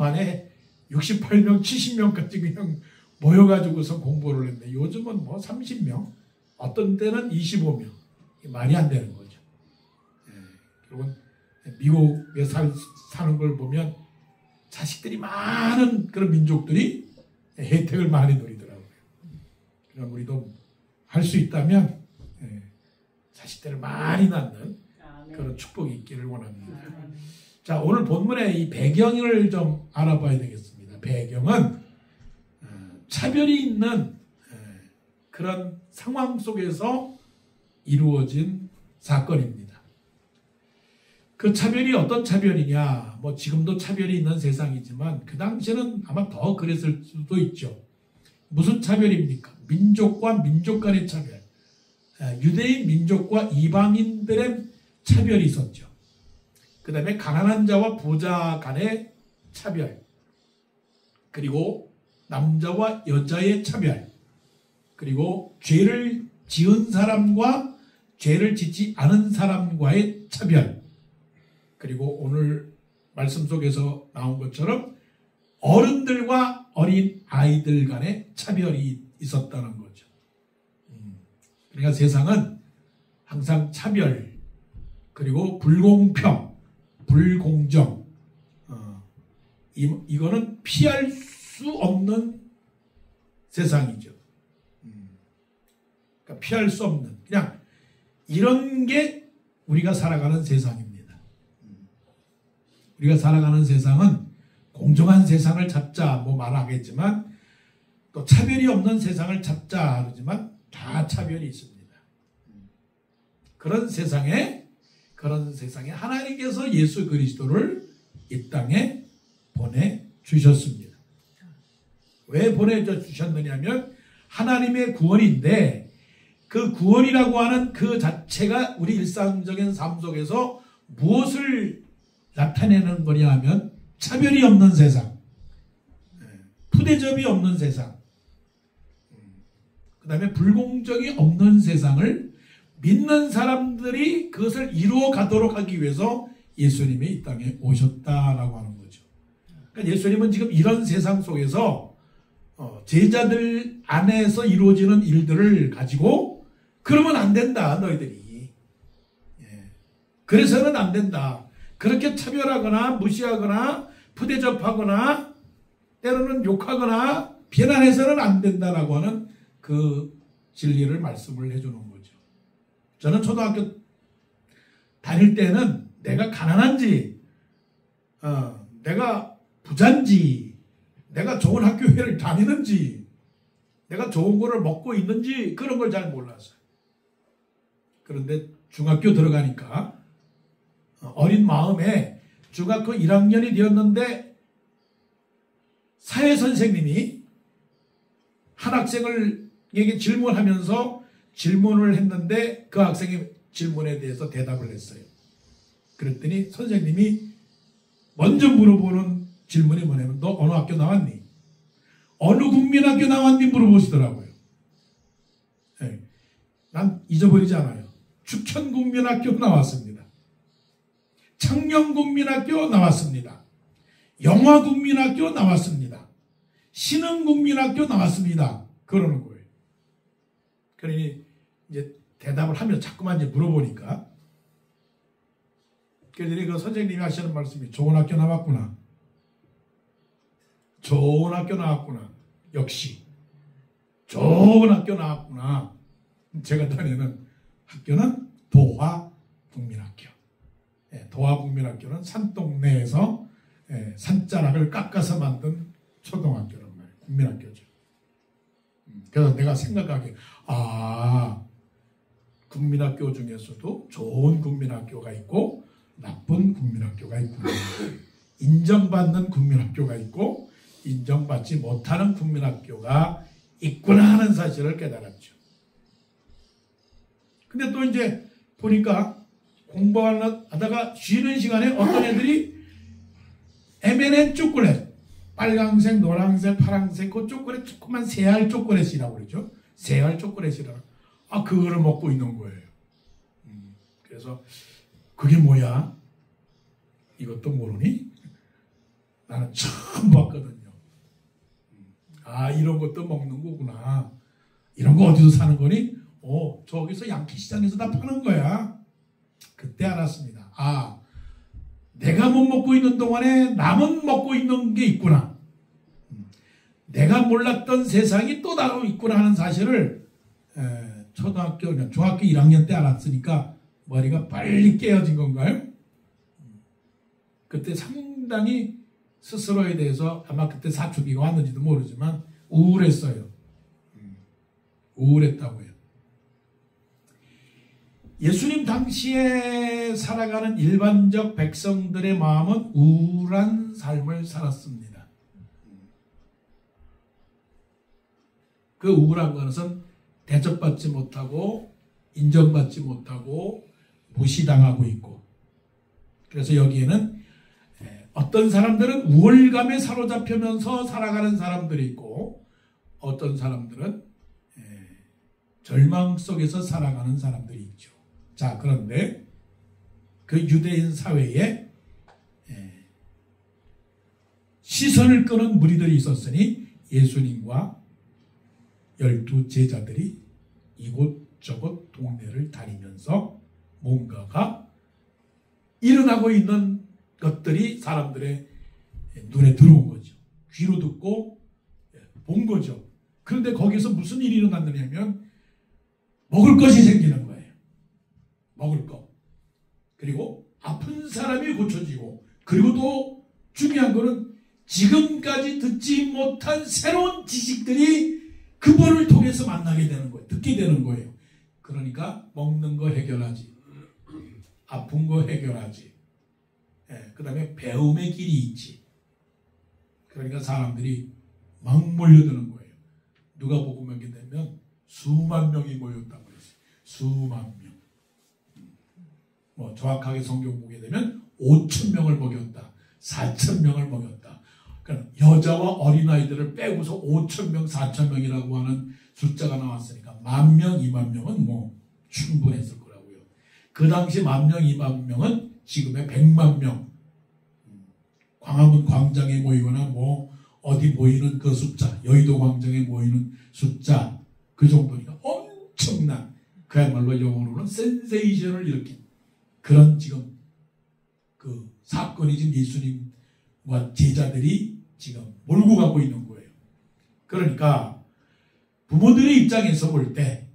반에 68명, 70명까지 그냥 모여가지고서 공부를 했는데 요즘은 뭐 30명, 어떤 때는 25명. 말이 안 되는 거죠. 결국은 미국에 사는 걸 보면 자식들이 많은 그런 민족들이 혜택을 많이 누리더라고요. 그러니까 우리도 할 수 있다면 자식들을 많이 낳는 그런 축복이 있기를 원합니다. 자, 오늘 본문의 이 배경을 좀 알아봐야 되겠습니다. 배경은 차별이 있는 그런 상황 속에서 이루어진 사건입니다. 그 차별이 어떤 차별이냐, 뭐 지금도 차별이 있는 세상이지만 그 당시에는 아마 더 그랬을 수도 있죠. 무슨 차별입니까? 민족과 민족 간의 차별, 유대인 민족과 이방인들의 차별이 있었죠. 그 다음에 가난한 자와 부자 간의 차별, 그리고 남자와 여자의 차별, 그리고 죄를 지은 사람과 죄를 짓지 않은 사람과의 차별, 그리고 오늘 말씀 속에서 나온 것처럼 어른들과 어린 아이들 간의 차별이 있었다는 거죠. 그러니까 세상은 항상 차별, 그리고 불공평, 불공정, 이거는 피할 수 없는 세상이죠. 그러니까 피할 수 없는, 그냥 이런 게 우리가 살아가는 세상입니다. 우리가 살아가는 세상은 공정한 세상을 찾자 뭐 말하겠지만 또 차별이 없는 세상을 찾자 그러지만 다 차별이 있습니다. 그런 세상에 하나님께서 예수 그리스도를 이 땅에 보내주셨습니다. 왜 보내주셨느냐면 하나님의 구원인데, 그 구원이라고 하는 그 자체가 우리 일상적인 삶 속에서 무엇을 나타내는 거냐 하면 차별이 없는 세상, 푸대접이 없는 세상, 그 다음에 불공정이 없는 세상을 믿는 사람들이 그것을 이루어 가도록 하기 위해서 예수님이 이 땅에 오셨다라고 하는 거죠. 그러니까 예수님은 지금 이런 세상 속에서 제자들 안에서 이루어지는 일들을 가지고 그러면 안 된다, 너희들이. 그래서는 안 된다. 그렇게 차별하거나 무시하거나 푸대접하거나 때로는 욕하거나 비난해서는 안 된다라고 하는 그 진리를 말씀을 해주는 거죠. 저는 초등학교 다닐 때는 내가 가난한지, 내가 부자인지, 내가 좋은 학교를 다니는지, 내가 좋은 거를 먹고 있는지 그런 걸 잘 몰랐어요. 그런데 중학교 들어가니까 어린 마음에 중학교 1학년이 되었는데 사회선생님이 한 학생에게 질문하면서 질문을 했는데 그 학생의 질문에 대해서 대답을 했어요. 그랬더니 선생님이 먼저 물어보는 질문이 뭐냐면 너 어느 학교 나왔니? 어느 국민학교 나왔니? 물어보시더라고요. 네. 난 잊어버리지 않아요. 축천국민학교 나왔습니다. 청년국민학교 나왔습니다. 영화국민학교 나왔습니다. 신흥국민학교 나왔습니다. 그러는 거예요. 그러니 이제 대답을 하면 자꾸만 이제 물어보니까, 그러더니 그 선생님이 하시는 말씀이 좋은 학교 나왔구나. 좋은 학교 나왔구나. 역시 좋은 학교 나왔구나. 제가 다니는 학교는 도화국민학교. 도화국민학교는 산동네에서 산자락을 깎아서 만든 초등학교란 말이에요. 국민학교죠. 그래서 내가 생각하기에 국민학교 중에서도 좋은 국민학교가 있고 나쁜 국민학교가 있구나. 인정받는 국민학교가 있고 인정받지 못하는 국민학교가 있구나 하는 사실을 깨달았죠. 근데 또 이제 보니까 공부하다가 쉬는 시간에 어떤 애들이 M&M 초콜릿, 빨강색, 노란색, 파란색 그 초콜릿, 조그만 새알 초콜릿이라고 그러죠. 새알 초콜릿이라고. 그거를 먹고 있는 거예요. 그래서 그게 뭐야? 이것도 모르니? 나는 이런 것도 먹는 거구나. 이런 거 어디서 사는 거니? 저기서 양키시장에서 다 파는 거야. 그때 알았습니다. 내가 못 먹고 있는 동안에 남은 먹고 있는 게 있구나. 내가 몰랐던 세상이 또 따로 있구나 하는 사실을 중학교 1학년 때 알았으니까 머리가 빨리 깨어진 건가요? 그때 상당히 스스로에 대해서 아마 그때 사춘기가 왔는지도 모르지만 우울했어요. 우울했다고요. 예수님 당시에 살아가는 일반적 백성들의 마음은 우울한 삶을 살았습니다. 그 우울한 것은 대접받지 못하고 인정받지 못하고 무시당하고 있고, 그래서 여기에는 어떤 사람들은 우월감에 사로잡히면서 살아가는 사람들이 있고 어떤 사람들은 절망 속에서 살아가는 사람들이 있죠. 자, 그런데 그 유대인 사회에 시선을 끄는 무리들이 있었으니 예수님과 12 제자들이 이곳저곳 동네를 다니면서 뭔가가 일어나고 있는 것들이 사람들의 눈에 들어온 거죠. 귀로 듣고 본 거죠. 그런데 거기서 무슨 일이 일어났느냐면 먹을 것이 생기는 거예요. 먹을 것. 그리고 아픈 사람이 고쳐지고, 그리고 또 중요한 거는 지금까지 듣지 못한 새로운 지식들이 그분을 통해서 만나게 되는 거예요. 듣게 되는 거예요. 그러니까 먹는 거 해결하지, 아픈 거 해결하지, 그 다음에 배움의 길이 있지. 그러니까 사람들이 막 몰려드는 거예요. 누가복음에 되면 수만 명이 모였다고 그랬어요. 수만 명. 정확하게 성경 보게 되면 5,000명을 먹였다. 4,000명을 먹였다. 그러니까 여자와 어린아이들을 빼고서 5,000명, 4,000명이라고 하는 숫자가 나왔으니까 10,000명, 20,000명은 충분했을 거라고요. 그 당시 10,000명, 20,000명은 지금의 100만 명. 광화문 광장에 모이거나 어디 모이는 그 숫자, 여의도 광장에 모이는 숫자, 그 정도니까 엄청난, 그야말로 영어로는 센세이션을 일으킨 그런 지금 그 사건이 지금 예수님과 제자들이 지금 몰고 가고 있는 거예요. 그러니까 부모들의 입장에서 볼 때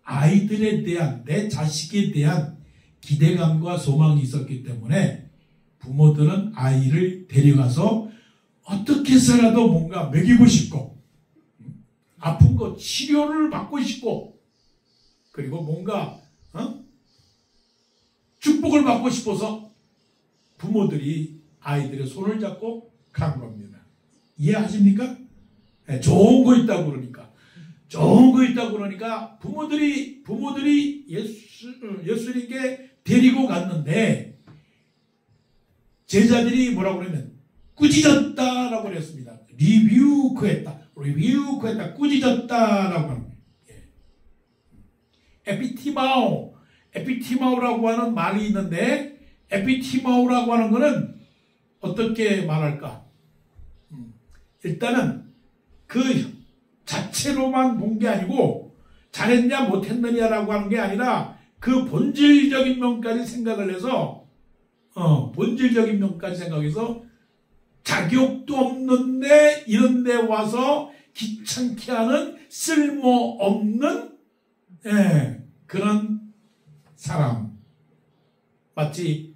아이들에 대한, 내 자식에 대한 기대감과 소망이 있었기 때문에 부모들은 아이를 데려가서 어떻게 해서라도 뭔가 먹이고 싶고, 아픈 거 치료를 받고 싶고, 그리고 뭔가 축복을 받고 싶어서 부모들이 아이들의 손을 잡고 간 겁니다. 이해하십니까? 좋은 거 있다고 그러니까. 좋은 거 있다고 그러니까 부모들이 예수님께 데리고 갔는데 제자들이 뭐라고 그러면 꾸짖었다라고 그랬습니다. 리뷰크했다, 꾸짖었다라고 하는 거예요. 에피티마오라고 하는 말이 있는데, 에피티마오라고 하는 거는 어떻게 말할까? 일단은 그 자체로만 본 게 아니고 잘했냐 못했느냐라고 하는 게 아니라 그 본질적인 면까지 생각을 해서 자격도 없는데 이런 데 와서 귀찮게 하는 쓸모없는 그런 사람. 마치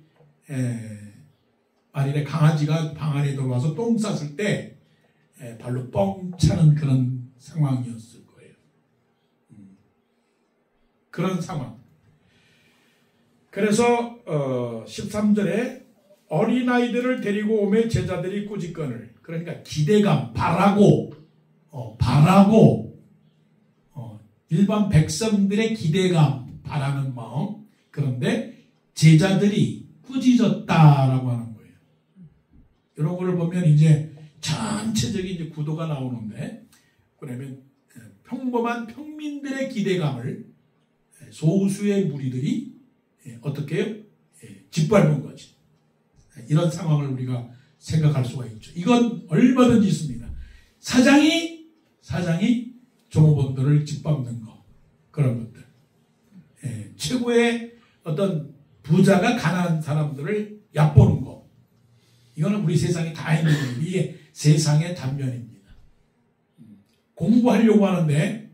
만일에 강아지가 방 안에 들어와서 똥 쌌을 때 발로 뻥 차는 그런 상황이었을 거예요. 그런 상황. 그래서 13절에 어린아이들을 데리고 오매 제자들이 꾸짖거늘, 그러니까 기대감, 바라고 일반 백성들의 기대감, 바라는 마음. 그런데 제자들이 꾸짖었다라고 하는 거예요. 이런 걸 보면 이제 전체적인 이제 구도가 나오는데, 그러면 평범한 평민들의 기대감을 소수의 무리들이 어떻게 해요? 짓밟은 거지. 이런 상황을 우리가 생각할 수가 있죠. 이건 얼마든지 있습니다. 사장이 종업원들을 짓밟는 거, 그런 것들. 예, 최고의 어떤 부자가 가난한 사람들을 얕보는 거. 이거는 우리 세상에 다 있는 거예요. 이게 세상의 단면입니다. 공부하려고 하는데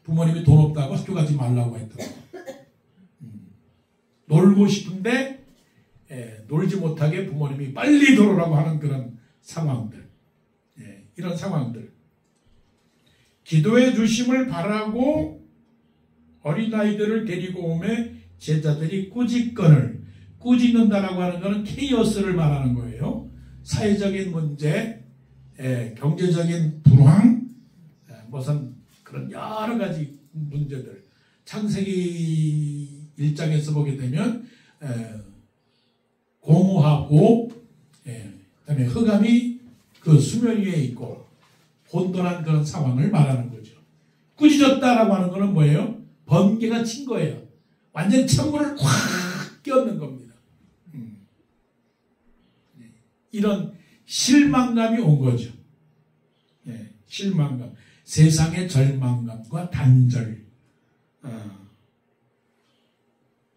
부모님이 돈 없다고 학교 가지 말라고 했던 거. 놀고 싶은데 놀지 못하게 부모님이 빨리 들어오라고 하는 그런 상황들. 이런 상황들. 기도해 주심을 바라고 어린아이들을 데리고 오매 제자들이 꾸짖는다라고 하는 것은 케이오스를 말하는 거예요. 사회적인 문제, 경제적인 불황, 무슨 그런 여러 가지 문제들. 창세기 1장에서 보게 되면 공허하고 그다음에 흑암이 그 수면 위에 있고 혼돈한 그런 상황을 말하는 거죠. 꾸짖었다라고 하는 것은 뭐예요? 번개가 친 거예요. 완전 찬물을 확 끼얹는 겁니다. 이런 실망감이 온 거죠. 실망감. 세상의 절망감과 단절.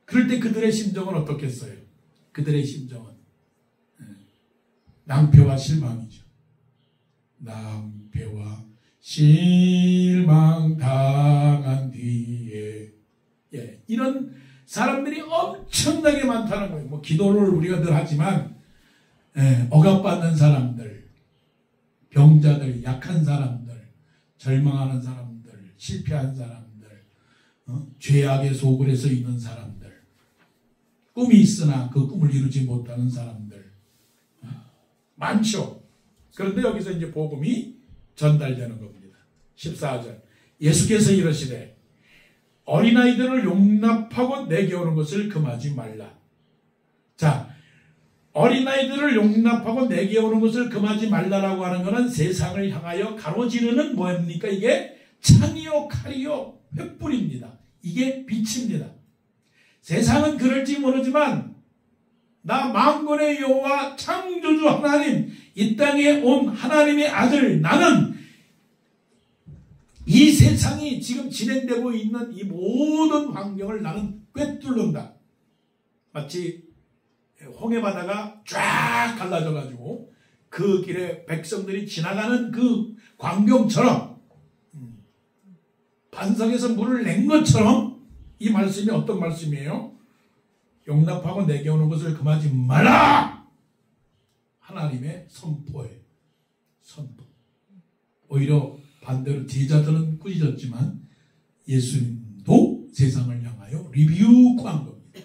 그럴 때 그들의 심정은 어떻겠어요? 그들의 심정은 낭패와 실망이죠. 낭패와 실망당한 뒤에 이런 사람들이 엄청나게 많다는 거예요. 뭐 기도를 우리가 늘 하지만 억압받는 사람들, 병자들, 약한 사람들, 절망하는 사람들, 실패한 사람들, 죄악의 소굴에서 있는 사람들, 꿈이 있으나 그 꿈을 이루지 못하는 사람들 많죠. 그런데 여기서 이제 복음이 전달되는 겁니다. 14절 예수께서 이르시되 어린아이들을 용납하고 내게 오는 것을 금하지 말라. 자, 어린아이들을 용납하고 내게 오는 것을 금하지 말라라고 하는 것은 세상을 향하여 가로지르는 뭐입니까? 이게 창이요 칼이요 횃불입니다. 이게 빛입니다. 세상은 그럴지 모르지만 나 만군의 여호와 창조주 하나님, 이 땅에 온 하나님의 아들 나는 이 세상이 지금 진행되고 있는 이 모든 환경을 나는 꿰뚫는다. 마치 홍해바다가 쫙 갈라져가지고 그 길에 백성들이 지나가는 그 광경처럼 반석에서 물을 낸 것처럼 이 말씀이 어떤 말씀이에요? 용납하고 내게 오는 것을 금하지 말라! 하나님의 선포예요. 선포. 오히려 반대로 제자들은 꾸짖었지만 예수님도 세상을 향하여 리뷰한 겁니다.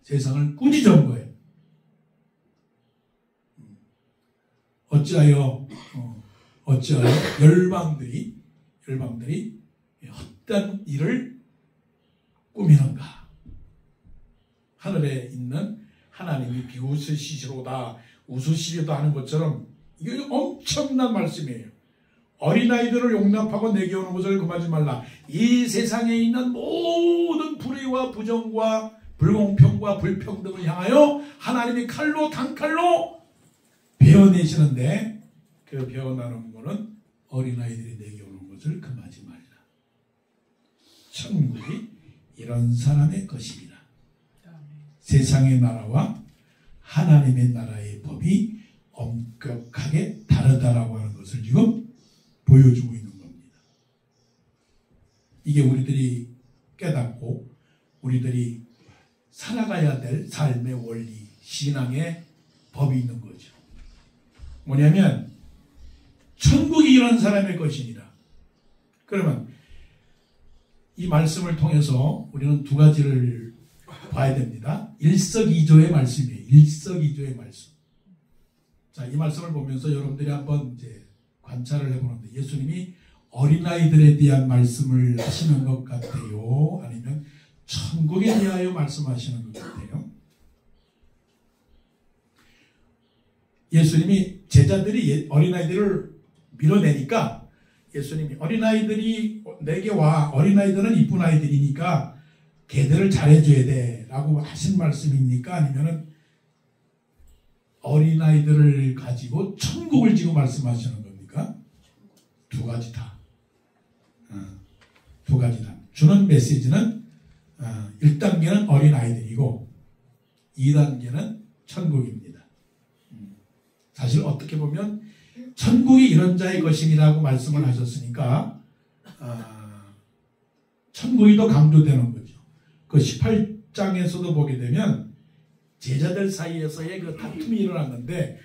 세상을 꾸짖은 거예요. 어찌하여 열방들이 헛된 일을 꾸미는가? 하늘에 있는 하나님이 비웃으시리로다, 웃으시리로다 하는 것처럼 이게 엄청난 말씀이에요. 어린아이들을 용납하고 내게 오는 것을 금하지 말라. 이 세상에 있는 모든 불의와 부정과 불공평과 불평등을 향하여 하나님이 칼로 단칼로 베어내시는데 그 베어나는 것은 어린아이들이 내게 오는 것을 금하지 말라. 천국이 이런 사람의 것이니라. 세상의 나라와 하나님의 나라의 법이 엄격하게 다르다라고 하는 것을 지금 보여주고 있는 겁니다. 이게 우리들이 깨닫고 우리들이 살아가야 될 삶의 원리, 신앙의 법이 있는 거죠. 뭐냐면 천국이 이런 사람의 것이니라. 그러면 이 말씀을 통해서 우리는 두 가지를 봐야 됩니다. 일석이조의 말씀이에요. 일석이조의 말씀. 자, 이 말씀을 보면서 여러분들이 한번 이제 관찰을 해보는데 예수님이 어린아이들에 대한 말씀을 하시는 것 같아요? 아니면 천국에 대하여 말씀하시는 것 같아요? 예수님이 제자들이 어린아이들을 밀어내니까 예수님이 어린아이들이 내게 와, 어린아이들은 이쁜 아이들이니까 걔들을 잘해줘야 돼 라고 하신 말씀입니까? 아니면은 어린아이들을 가지고 천국을 지금 말씀하시는 겁니까? 두 가지다. 두 가지다. 주는 메시지는 1단계는 어린아이들이고 2단계는 천국입니다. 사실 어떻게 보면 천국이 이런 자의 것임이라고 말씀을 하셨으니까 천국이 더 강조되는 거죠. 그 18장에서도 보게 되면 제자들 사이에서의 그 다툼이 일어났는데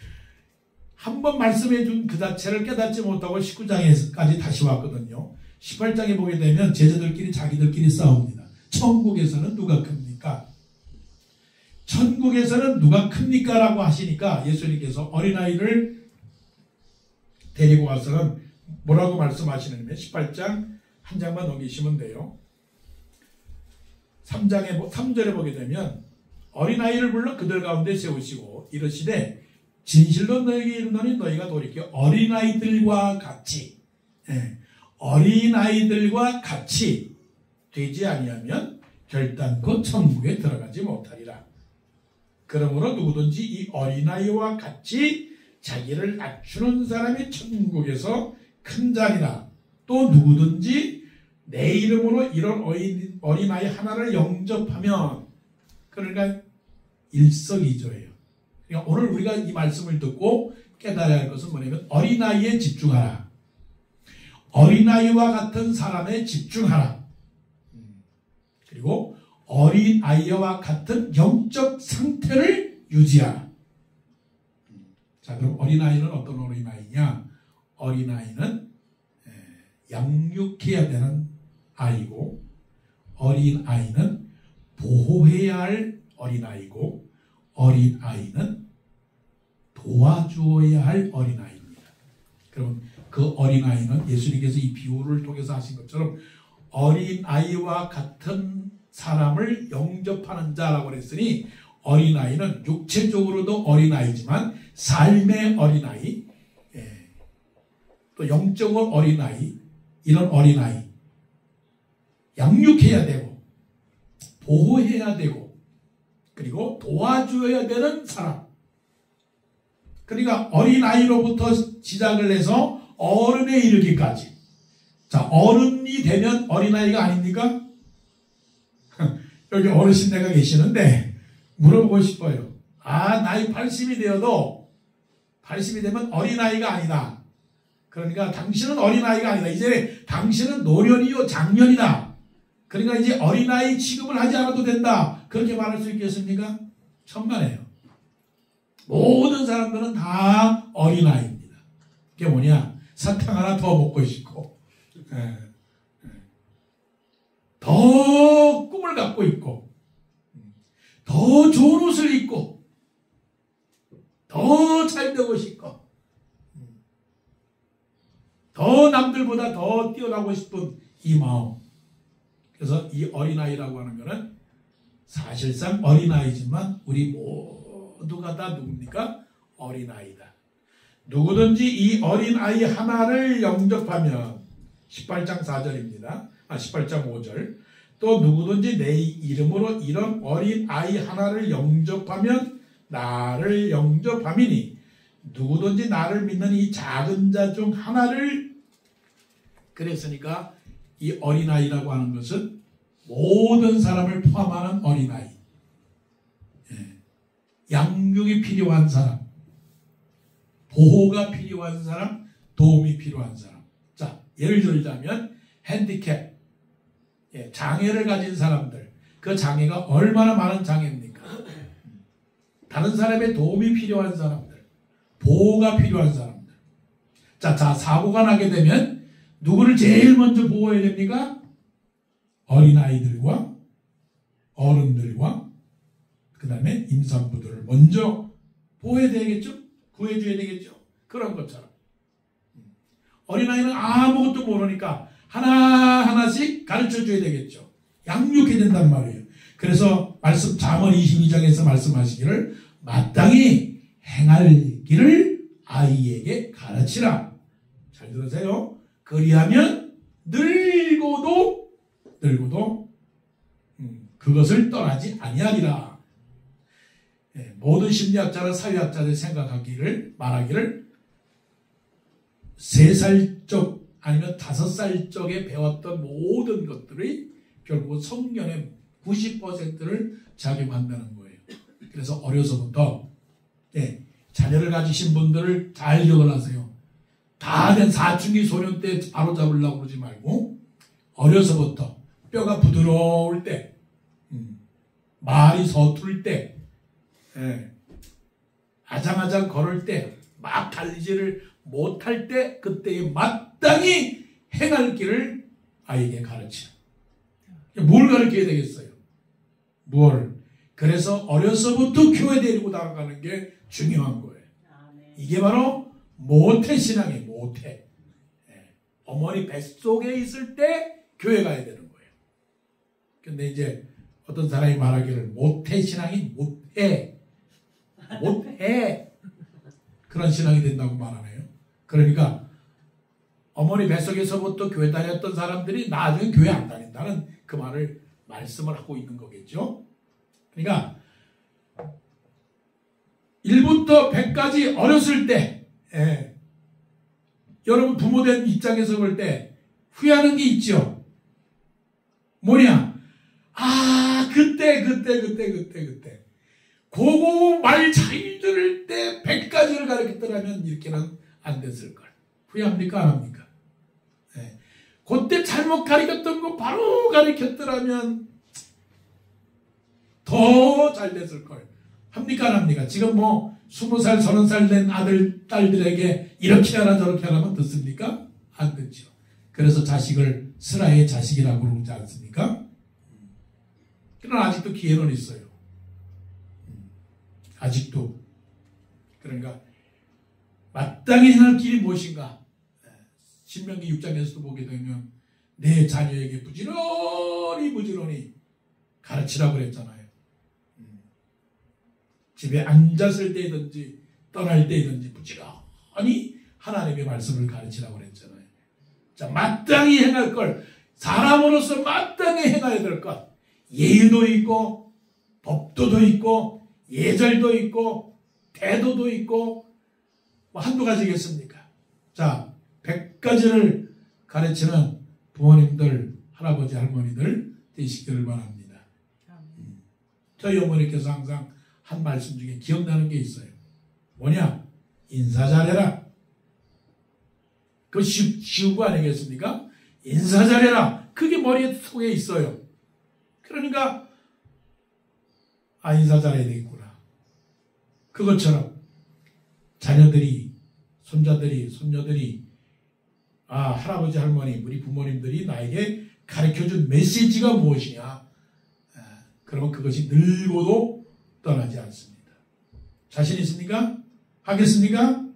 한 번 말씀해 준 그 자체를 깨닫지 못하고 19장에까지 다시 왔거든요. 18장에 보게 되면 제자들끼리 자기들끼리 싸웁니다. 천국에서는 누가 큽니까? 천국에서는 누가 큽니까? 라고 하시니까 예수님께서 어린아이를 데리고 와서는 뭐라고 말씀하시냐면 18장 한 장만 넘기시면 돼요. 3절에 보게 되면 어린아이를 불러 그들 가운데 세우시고 이르시되 진실로 너희에게 이르노니 너희가 돌이켜 어린아이들과 같이 어린아이들과 같이 되지 아니하면 결단코 천국에 들어가지 못하리라. 그러므로 누구든지 이 어린아이와 같이 자기를 낮추는 사람이 천국에서 큰 자리라. 또 누구든지 내 이름으로 이런 어린아이 하나를 영접하면, 그러니까 일석이조예요. 그러니까 오늘 우리가 이 말씀을 듣고 깨달아야 할 것은 뭐냐면 어린아이에 집중하라. 어린아이와 같은 사람에 집중하라. 그리고 어린아이와 같은 영적 상태를 유지하라. 자, 그럼 어린아이는 어떤 어린아이냐? 어린아이는 양육해야 되는 아이고, 어린아이는 보호해야 할 어린아이고, 어린아이는 도와주어야 할 어린아이입니다. 그럼 그 어린아이는 예수님께서 이 비유를 통해서 하신 것처럼 어린아이와 같은 사람을 영접하는 자라고 그랬으니, 어린아이는 육체적으로도 어린아이지만 삶의 어린아이, 또 영적인 어린아이, 이런 어린아이 양육해야 되고 보호해야 되고 그리고 도와줘야 되는 사람. 그러니까 어린아이로부터 시작을 해서 어른에 이르기까지. 자, 어른이 되면 어린아이가 아닙니까? 여기 어르신네가 계시는데 물어보고 싶어요. 나이 80이 되어도 80이 되면 어린아이가 아니다. 그러니까 당신은 어린아이가 아니다. 이제 당신은 노년이요 장년이다. 그러니까 이제 어린아이 취급을 하지 않아도 된다. 그렇게 말할 수 있겠습니까? 천만에요. 모든 사람들은 다 어린아이입니다. 그게 뭐냐? 사탕 하나 더 먹고 싶고 더 꿈을 갖고 있고 더 좋은 옷을 입고 더 잘 되고 싶고 더 남들보다 더 뛰어나고 싶은 이 마음. 그래서 이 어린아이라고 하는 것은 사실상 어린아이지만 우리 모두가 다 누굽니까? 어린아이다. 누구든지 이 어린아이 하나를 영접하면 18장 4절입니다. 18장 5절. 또 누구든지 내 이름으로 이런 어린아이 하나를 영접하면 나를 영접함이니 누구든지 나를 믿는 이 작은 자 중 하나를. 그랬으니까 이 어린아이라고 하는 것은 모든 사람을 포함하는 어린아이. 양육이 필요한 사람, 보호가 필요한 사람, 도움이 필요한 사람. 자, 예를 들자면 핸디캡, 장애를 가진 사람들. 그 장애가 얼마나 많은 장애입니까? 다른 사람의 도움이 필요한 사람들, 보호가 필요한 사람들. 자, 사고가 나게 되면 누구를 제일 먼저 보호해야 됩니까? 어린아이들과 어른들과 그 다음에 임산부들을 먼저 보호해야 되겠죠? 구해줘야 되겠죠? 그런 것처럼. 어린아이는 아무것도 모르니까 하나하나씩 가르쳐줘야 되겠죠. 양육해야 된단 말이에요. 그래서 잠언 22장에서 말씀하시기를 마땅히 행할 길을 아이에게 가르치라. 잘 들으세요. 그리하면 늙어도 그것을 떠나지 아니하리라. 모든 심리학자나 사회학자들이 말하기를 3살 적 아니면 5살 적에 배웠던 모든 것들이 결국 성년의 90%를 작용한다는 거예요. 그래서 어려서부터 자녀를 가지신 분들을 잘 기억을 하세요. 다 된 사춘기 소년 때 바로 잡으려고 그러지 말고 어려서부터 뼈가 부드러울 때, 말이 서툴 때, 아장아장 걸을 때, 막 달리지를 못할 때, 그때에 마땅히 행할 길을 아이에게 가르치라. 뭘 가르쳐야 되겠어요? 뭘? 그래서 어려서부터 교회 데리고 나가는 게 중요한 거예요. 이게 바로 모태신앙이에요. 모태. 어머니 뱃속에 있을 때 교회 가야 되는 거예요. 근데 이제 어떤 사람이 말하기를 모태신앙이 못해. 그런 신앙이 된다고 말하네요. 그러니까 어머니 뱃속에서부터 교회 다녔던 사람들이 나중에 교회 안 다닌다는 그 말씀을 하고 있는 거겠죠. 그러니까 1부터 100까지 어렸을 때 여러분 부모된 입장에서 볼 때 후회하는 게 있죠. 뭐냐? 그때 그거 말 잘 들을 때 100가지를 가르쳤더라면 이렇게는 안 됐을걸. 후회합니까? 안 합니까? 그때 잘못 가르쳤던 거 바로 가르쳤더라면 더 잘 됐을걸. 합니까? 안 합니까? 지금 20살, 30살 된 아들, 딸들에게 이렇게 하라 저렇게 하라면 듣습니까? 안 듣죠. 그래서 자식을 스라의 자식이라고 그러지 않습니까? 그러나 아직도 기회는 있어요. 아직도. 그러니까 마땅히 행할 길이 무엇인가? 신명기 6장에서도 보게 되면 내 자녀에게 부지런히 가르치라고 그랬잖아요. 집에 앉았을 때든지 떠날 때든지 부지런히 하나님의 말씀을 가르치라고 그랬잖아요. 자, 마땅히 행할 걸, 사람으로서 마땅히 행해야 될 것, 예의도 있고 법도도 있고 예절도 있고 태도도 있고 한두 가지겠습니까? 자, 100가지를 가르치는 부모님들, 할아버지, 할머니들 되시기를 바랍니다. 저희 어머니께서 항상 한 말씀 중에 기억나는 게 있어요. 뭐냐? 인사 잘해라. 그거 쉬운 거 아니겠습니까? 인사 잘해라. 그게 머릿속에 있어요. 그러니까 인사 잘해야 되겠구나. 그것처럼 자녀들이, 손자들이, 손녀들이 할아버지, 할머니, 우리 부모님들이 나에게 가르쳐준 메시지가 무엇이냐? 그러면 그것이 늙어도 떠나지 않습니다. 자신 있습니까? 하겠습니까?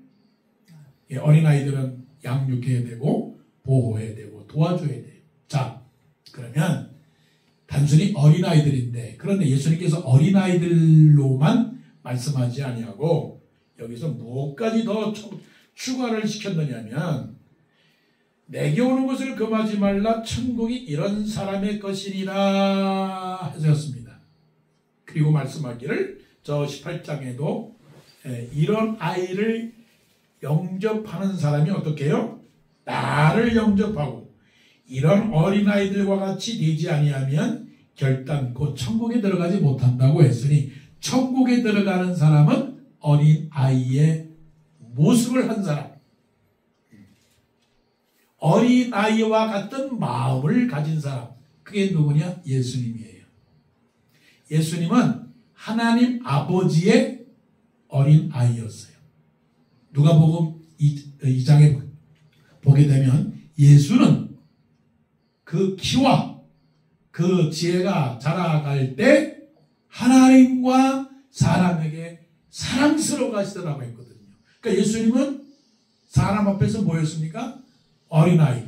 어린아이들은 양육해야 되고 보호해야 되고 도와줘야 돼요. 자, 그러면 단순히 어린아이들인데, 그런데 예수님께서 어린아이들로만 말씀하지 아니하고 여기서 무엇까지 더 추가를 시켰느냐면, 내게 오는 것을 금하지 말라, 천국이 이런 사람의 것이니라 하셨습니다. 그리고 말씀하기를 저 18장에도 이런 아이를 영접하는 사람이 어떻게 해요? 나를 영접하고 이런 어린아이들과 같이 되지 아니하면 결단코 천국에 들어가지 못한다고 했으니, 천국에 들어가는 사람은 어린아이의 모습을 한 사람, 어린아이와 같은 마음을 가진 사람, 그게 누구냐? 예수님이에요. 예수님은 하나님 아버지의 어린아이였어요. 누가복음 2장에 보게 되면 예수는 그 키와 그 지혜가 자라갈 때 하나님과 사람에게 사랑스러워 가시더라고 했거든요. 그러니까 예수님은 사람 앞에서 뭐였습니까? 어린아이.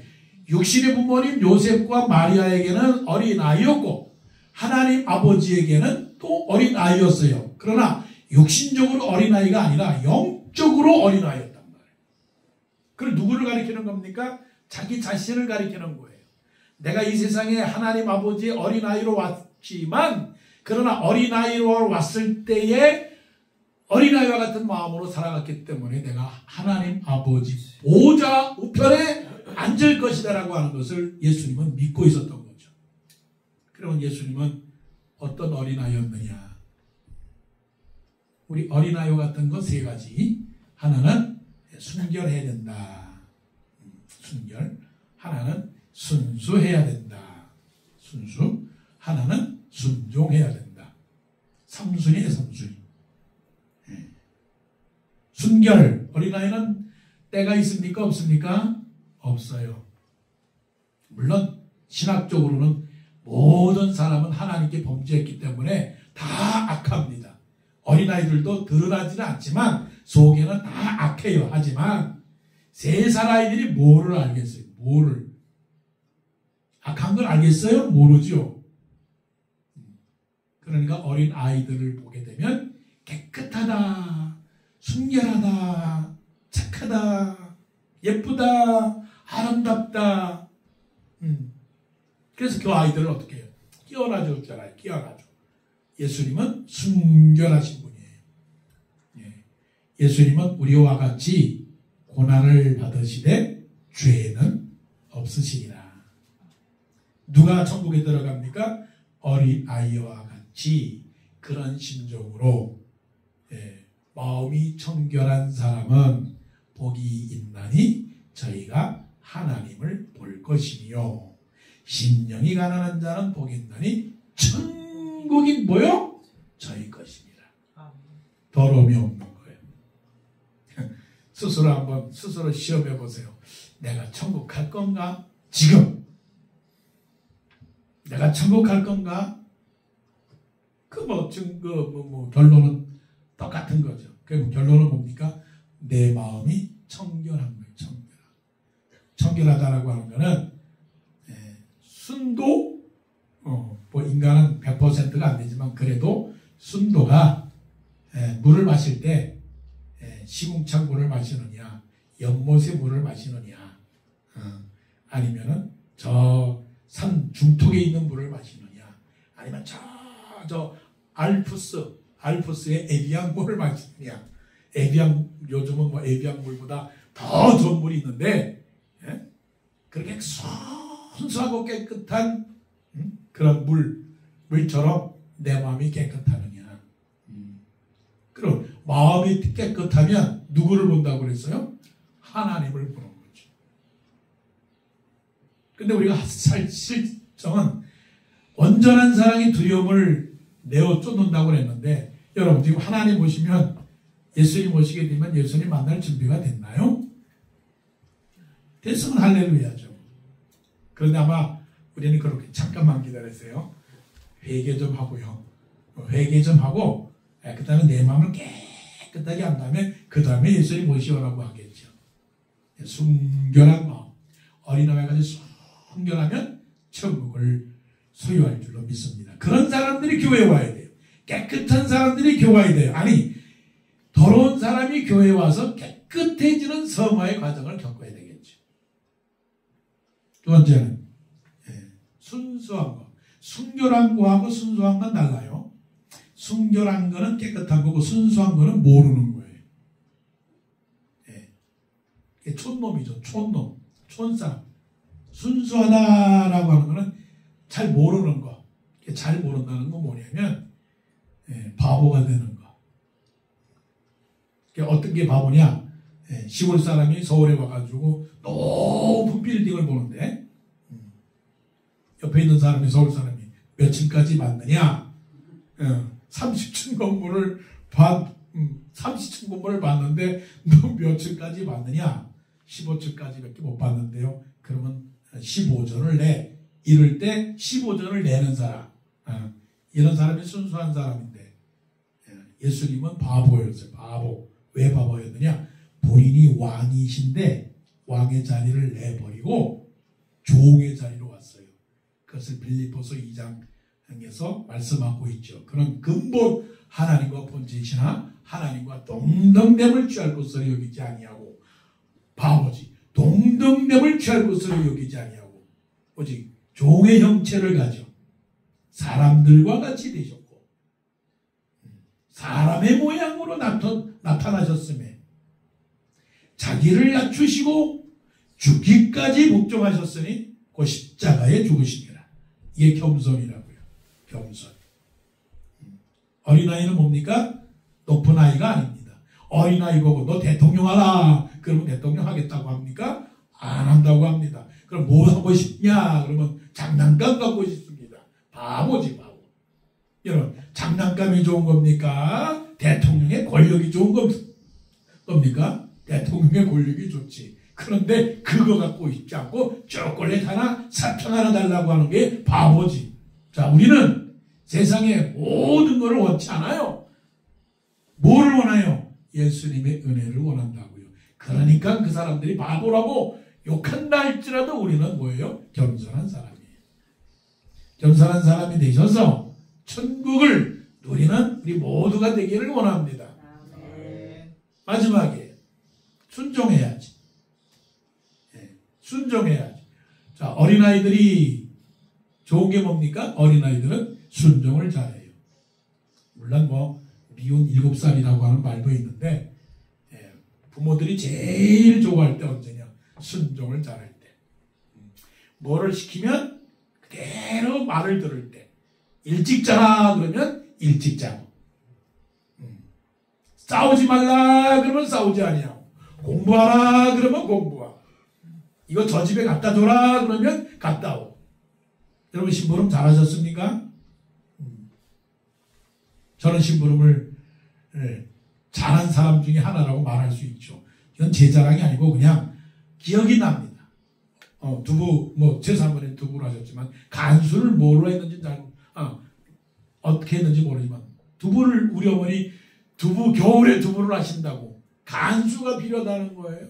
육신의 부모님 요셉과 마리아에게는 어린아이였고 하나님 아버지에게는 또 어린아이였어요. 그러나 육신적으로 어린아이가 아니라 영적으로 어린아이였단 말이에요. 그걸 누구를 가리키는 겁니까? 자기 자신을 가리키는 거예요. 내가 이 세상에 하나님 아버지의 어린아이로 왔지만, 그러나 어린아이로 왔을 때에 어린아이와 같은 마음으로 살아갔기 때문에 내가 하나님 아버지 보좌 우편에 앉을 것이다 라고 하는 것을 예수님은 믿고 있었던 거죠. 그러면 예수님은 어떤 어린아이였느냐? 우리 어린아이와 같은 것 세 가지. 하나는 순결해야 된다. 순결. 하나는 순수해야 된다. 순수. 하나는 순종해야 된다. 삼순이에요, 삼순이. 순결. 어린아이는 때가 있습니까? 없습니까? 없어요. 물론 신학적으로는 모든 사람은 하나님께 범죄했기 때문에 다 악합니다. 어린아이들도 드러나지는 않지만 속에는 다 악해요. 하지만 3살 아이들이 뭐를 알겠어요? 뭐를? 악한 걸 알겠어요? 모르죠. 그러니까 어린 아이들을 보게 되면 깨끗하다, 순결하다, 착하다, 예쁘다, 아름답다. 그래서 그 아이들을 어떻게 해요? 끼워놔줄 줄 알아요. 끼워놔줘. 예수님은 순결하신 분이에요. 예수님은 우리와 같이 고난을 받으시되 죄는 없으시니라. 누가 천국에 들어갑니까? 어린아이와 같이 그런 심정으로 마음이 청결한 사람은 복이 있나니 저희가 하나님을 볼 것이며 심령이 가난한 자는 복이 있나니 천국이 뭐요? 저희 것입니다. 더러움이 없는 거예요. 스스로 한번 스스로 시험해 보세요. 내가 천국 갈 건가? 지금 내가 천국 갈 건가? 결론은 똑같은 거죠. 그 결론은 뭡니까? 내 마음이 청결한 거예요. 청결하다라고 하는 거는 순도, 뭐 인간은 100%가 안 되지만 그래도 순도가 물을 마실 때 시궁창 물을 마시느냐, 연못의 물을 마시느냐, 아니면은 저 산 중턱에 있는 물을 마시느냐, 아니면 저 알프스의 에비앙 물을 마시느냐. 요즘은 뭐 에비앙 물보다 더 좋은 물이 있는데, 그렇게 순수하고 깨끗한 그런 물처럼 내 마음이 깨끗하느냐. 그럼 마음이 깨끗하면 누구를 본다고 그랬어요? 하나님을 보는 거죠. 근데 우리가 실정은 온전한 사랑이 두려움을 내어 쫓는다고 그랬는데, 여러분 지금 하나님 보시면 예수님 오시게 되면 예수님 만날 준비가 됐나요? 됐으면 할렐루야죠. 그런데 아마 우리는 그렇게 잠깐만 기다리세요. 회개 좀 하고요. 회개 좀 하고 그 다음에 내 마음을 깨끗하게 한 다음에 그 다음에 예수님 오시오라고 하겠죠. 순결한 마음. 어린아이가 같이 순결하면 천국을 소유할 줄로 믿습니다. 그런 사람들이 교회에 와야 돼요. 깨끗한 사람들이 교회에 와야 돼요. 아니, 더러운 사람이 교회에 와서 깨끗해지는 성화의 과정을 겪어야 되겠죠. 두 번째는 순수한 거. 순결한 거하고 순수한 건 달라요. 순결한 거는 깨끗한 거고 순수한 거는 모르는 거예요. 촌놈이죠. 촌사람. 순수하다라고 하는 거는 잘 모르는 거. 잘 모른다는 건 뭐냐면 바보가 되는 거. 어떤 게 바보냐? 시골 사람이 서울에 와가지고 높은 빌딩을 보는데 옆에 있는 사람이 서울 사람이 몇 층까지 맞느냐? 30층 건물을 30층 건물을 봤는데 너 몇 층까지 맞느냐? 15층까지밖에 못 봤는데요. 그러면 15전을 내. 이럴 때 15전을 내는 사람. 이런 사람이 순수한 사람인데 예수님은 바보였어요. 바보. 왜 바보였느냐? 본인이 왕이신데 왕의 자리를 내버리고 종의 자리로 왔어요. 그것을 빌립보서 2장에서 말씀하고 있죠. 그런 근본 하나님과 본질이시나 하나님과 동등됨을 취할 것으로 여기지 아니하고 바보지. 동등됨을 취할 것으로 여기지 아니하고 오직 종의 형체를 가져 사람들과 같이 되셨고 사람의 모양으로 나타나셨으며 자기를 낮추시고 죽기까지 복종하셨으니 그 십자가에 죽으시니라. 이게 겸손이라고요. 겸손. 어린아이는 뭡니까? 높은 아이가 아닙니다. 어린아이 보고 너 대통령 하라. 그러면 대통령 하겠다고 합니까? 안 한다고 합니다. 그럼 뭐 하고 싶냐? 그러면 장난감 갖고 싶습니다. 바보지 바보. 여러분 장난감이 좋은 겁니까? 대통령의 권력이 좋은 겁니까? 대통령의 권력이 좋지. 그런데 그거 갖고 있지 않고 초콜릿 하나 사탕 하나 달라고 하는 게 바보지. 자, 우리는 세상에 모든 것을 원치 않아요. 뭐를 원해요? 예수님의 은혜를 원한다고요. 그러니까 그 사람들이 바보라고 욕한다 할지라도 우리는 뭐예요? 겸손한 사람이에요. 겸손한 사람이 되셔서 천국을 누리는 우리 모두가 되기를 원합니다. 마지막에 순종해야지. 순종해야지. 자, 어린아이들이 좋은 게 뭡니까? 어린아이들은 순종을 잘해요. 물론 뭐 미운 7살이라고 하는 말도 있는데 부모들이 제일 좋아할 때 언제냐? 순종을 잘할 때. 뭐를 시키면 그대로 말을 들을 때. 일찍 자라 그러면 일찍 자고. 싸우지 말라 그러면 싸우지 아니하고. 공부하라 그러면 공부하고. 이거 저 집에 갖다 줘라 그러면 갖다 오고. 여러분 심부름 잘하셨습니까? 저는 심부름을 잘한 사람 중에 하나라고 말할 수 있죠. 이건 제 자랑이 아니고 그냥 기억이 납니다. 두부, 제3번에 두부를 하셨지만 간수를 뭐로 했는지 어떻게 했는지 모르지만 두부를 우리 어머니 겨울에 두부를 하신다고 간수가 필요하다는 거예요.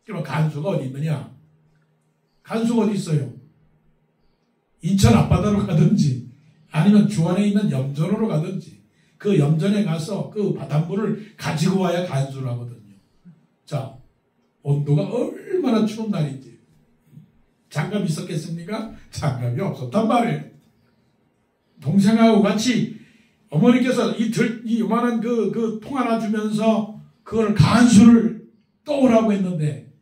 그럼 간수가 어디 있느냐? 간수가 어디 있어요? 인천 앞바다로 가든지 아니면 주안에 있는 염전으로 가든지 그 염전에 가서 그 바닷물을 가지고 와야 간수를 하거든요. 자, 온도가 얼마나 추운 날인지 장갑 있었겠습니까? 장갑이 없었단 말이에요. 동생하고 같이 어머니께서 이 요만한 그 통 하나 주면서 그걸 간수를 떠오라고 했는데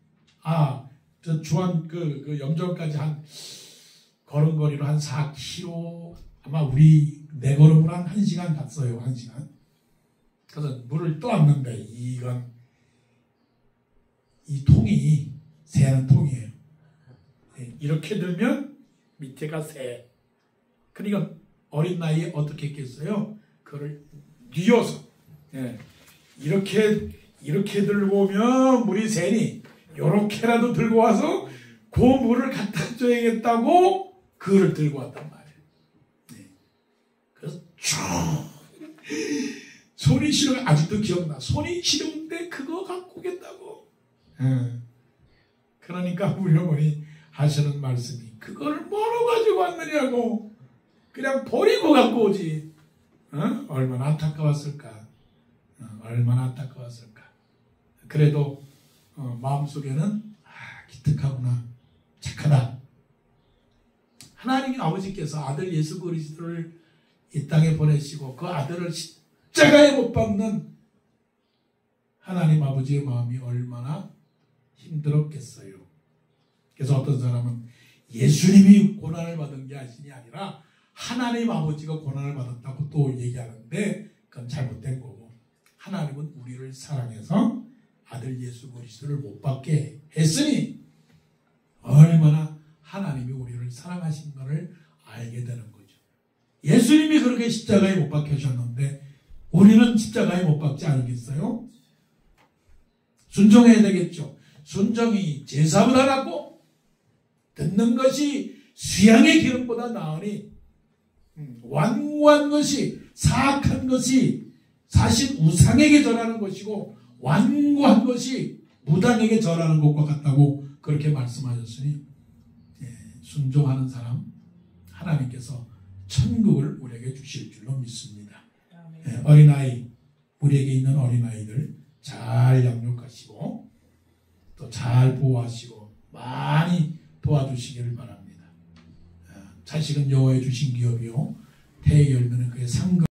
저 주안 그 염전까지 걸음거리로 한 4km 아마 우리 내 걸음으로 한 1시간 갔어요. 1시간. 그래서 물을 떠왔는데 이 통이 새는 통이에요. 이렇게 들면 밑에가 새. 그러니까 어린 나이에 어떻게 했겠어요? 그걸 뉘어서 이렇게 들고 오면 물이 새니 요렇게라도 들고 와서 그 물을 갖다 줘야겠다고 그걸 들고 왔단 말이에요. 그래서 쭉 손이 시려 아직도 기억나. 손이 시려운데 그거 갖고 오겠다고. 그러니까 우리 어머니 하시는 말씀이 그걸 뭐로 가지고 왔느냐고. 그냥 버리고 갖고 오지. 얼마나 안타까웠을까. 얼마나 안타까웠을까. 그래도 마음속에는 기특하구나. 착하다. 하나님 아버지께서 아들 예수 그리스도를 이 땅에 보내시고 그 아들을 십자가에 못 박는 하나님 아버지의 마음이 얼마나 힘들었겠어요. 그래서 어떤 사람은 예수님이 고난을 받은 게 아니라 하나님 아버지가 고난을 받았다고 또 얘기하는데 그건 잘못된 거고 하나님은 우리를 사랑해서 아들 예수 그리스도를 못 받게 했으니 얼마나 하나님이 우리를 사랑하신 것을 알게 되는 거죠. 예수님이 그렇게 십자가에 못 박히셨는데 우리는 십자가에 못 박지 않겠어요? 순종해야 되겠죠. 순종이 제사보다 낫고 듣는 것이 수양의 기름보다 나으니 완고한 것이 사악한 것이 사실 우상에게 절하는 것이고 완고한 것이 무당에게 절하는 것과 같다고 그렇게 말씀하셨으니 순종하는 사람 하나님께서 천국을 우리에게 주실 줄로 믿습니다. 어린아이 우리에게 있는 어린아이들 잘 양육하시고 또 잘 보호하시고 많이 도와주시기를 바랍니다. 자식은 여호와의 주신 기업이요 태의 열매는 그의 상급